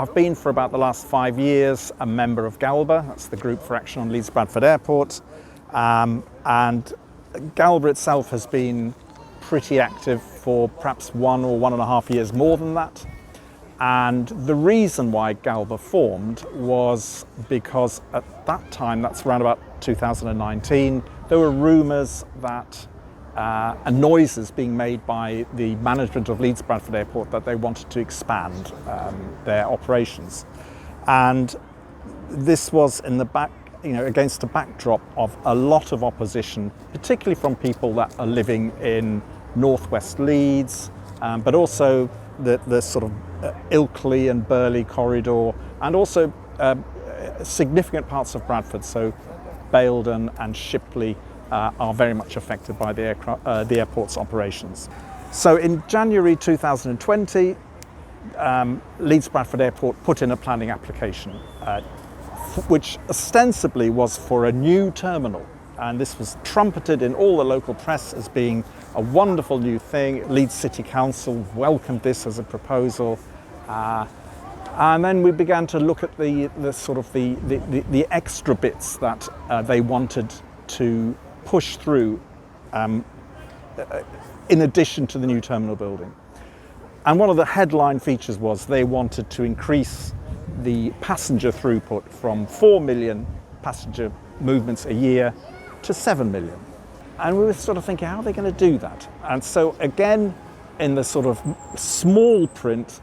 I've been for about the last 5 years a member of GALBA, that's the Group for Action on Leeds Bradford Airport, and GALBA itself has been pretty active for perhaps 1 or 1.5 years more than that. And the reason why GALBA formed was because at that time, that's around about 2019, there were rumours that and noises being made by the management of Leeds Bradford Airport that they wanted to expand their operations. And this was in the back, against a backdrop of a lot of opposition, particularly from people that are living in northwest Leeds, but also the sort of Ilkley and Burley corridor, and also significant parts of Bradford, so Baildon and Shipley are very much affected by the airport's operations. So in January 2020, Leeds Bradford Airport put in a planning application, which ostensibly was for a new terminal. And this was trumpeted in all the local press as being a wonderful new thing. Leeds City Council welcomed this as a proposal. And then we began to look at the extra bits that they wanted to push through in addition to the new terminal building. And one of the headline features was they wanted to increase the passenger throughput from 4 million passenger movements a year to 7 million. And we were sort of thinking, how are they going to do that? And so again, in the sort of small print,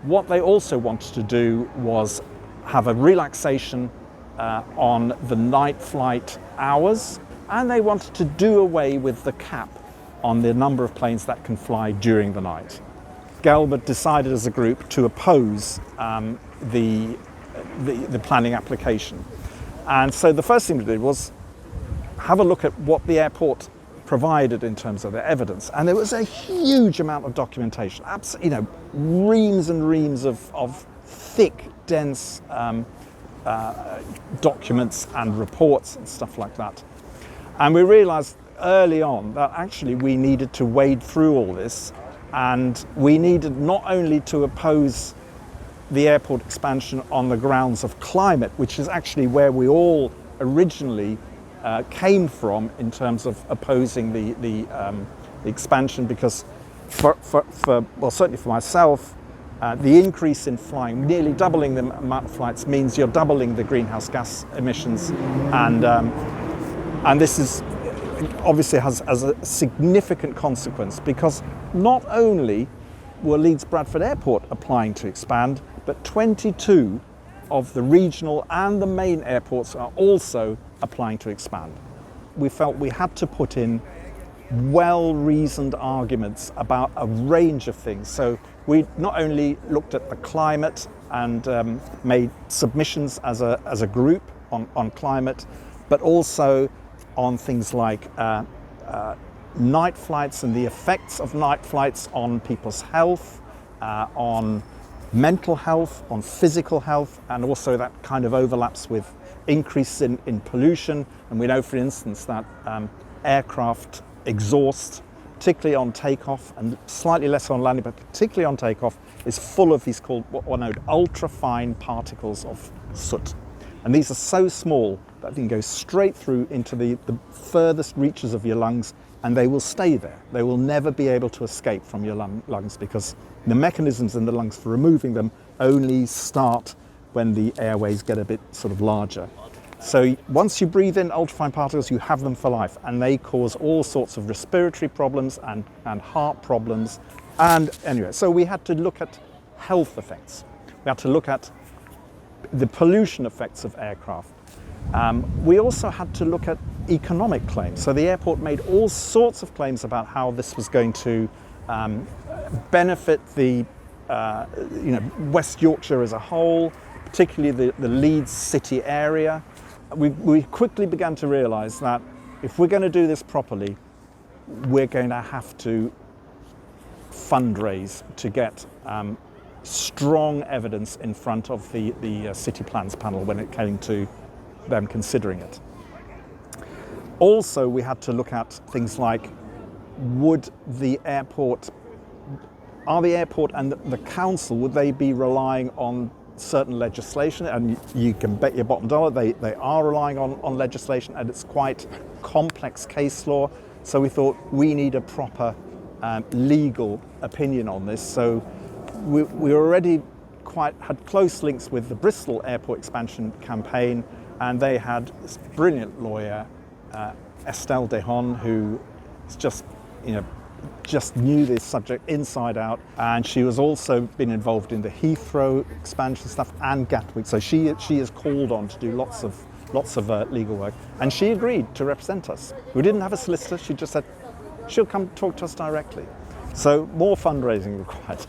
what they also wanted to do was have a relaxation on the night flight hours, and they wanted to do away with the cap on the number of planes that can fly during the night. GALBA decided as a group to oppose the planning application. And so the first thing we did was have a look at what the airport provided in terms of their evidence. And there was a huge amount of documentation, reams and reams of thick, dense documents and reports and stuff like that. And we realized early on that actually we needed to wade through all this, and we needed not only to oppose the airport expansion on the grounds of climate, which is actually where we all originally came from in terms of opposing the expansion, because certainly for myself, the increase in flying, nearly doubling the amount of flights, means you're doubling the greenhouse gas emissions, and this is obviously has a significant consequence, because not only were Leeds Bradford Airport applying to expand, but 22 of the regional and the main airports are also applying to expand. We felt we had to put in well-reasoned arguments about a range of things. So we not only looked at the climate and made submissions as a group on climate, but also on things like night flights and the effects of night flights on people's health, on mental health, on physical health, and also that kind of overlaps with increase in pollution. And we know, for instance, that aircraft exhaust, particularly on takeoff and slightly less on landing, but particularly on takeoff, is full of these called what are known ultra-fine particles of soot. And these are so small that they can go straight through into the furthest reaches of your lungs, and they will stay there. They will never be able to escape from your lungs, because the mechanisms in the lungs for removing them only start when the airways get a bit sort of larger. So once you breathe in ultrafine particles, you have them for life, and they cause all sorts of respiratory problems and heart problems. And anyway, so we had to look at health effects. We had to look at the pollution effects of aircraft. We also had to look at economic claims. So the airport made all sorts of claims about how this was going to benefit the West Yorkshire as a whole, particularly the Leeds city area. We quickly began to realise that if we're going to do this properly, we're going to have to fundraise to get strong evidence in front of the City Plans panel when it came to them considering it. Also, we had to look at things like, are the airport and the council, would they be relying on certain legislation, and you can bet your bottom dollar they are relying on legislation, and it's quite complex case law. So we thought we need a proper legal opinion on this. So we already had close links with the Bristol Airport expansion campaign, and they had this brilliant lawyer, Estelle Dehon, who is just knew this subject inside out, and she was also been involved in the Heathrow expansion stuff and Gatwick. So she is called on to do lots of legal work, and she agreed to represent us. We didn't have a solicitor. She just said she'll come talk to us directly. So more fundraising required.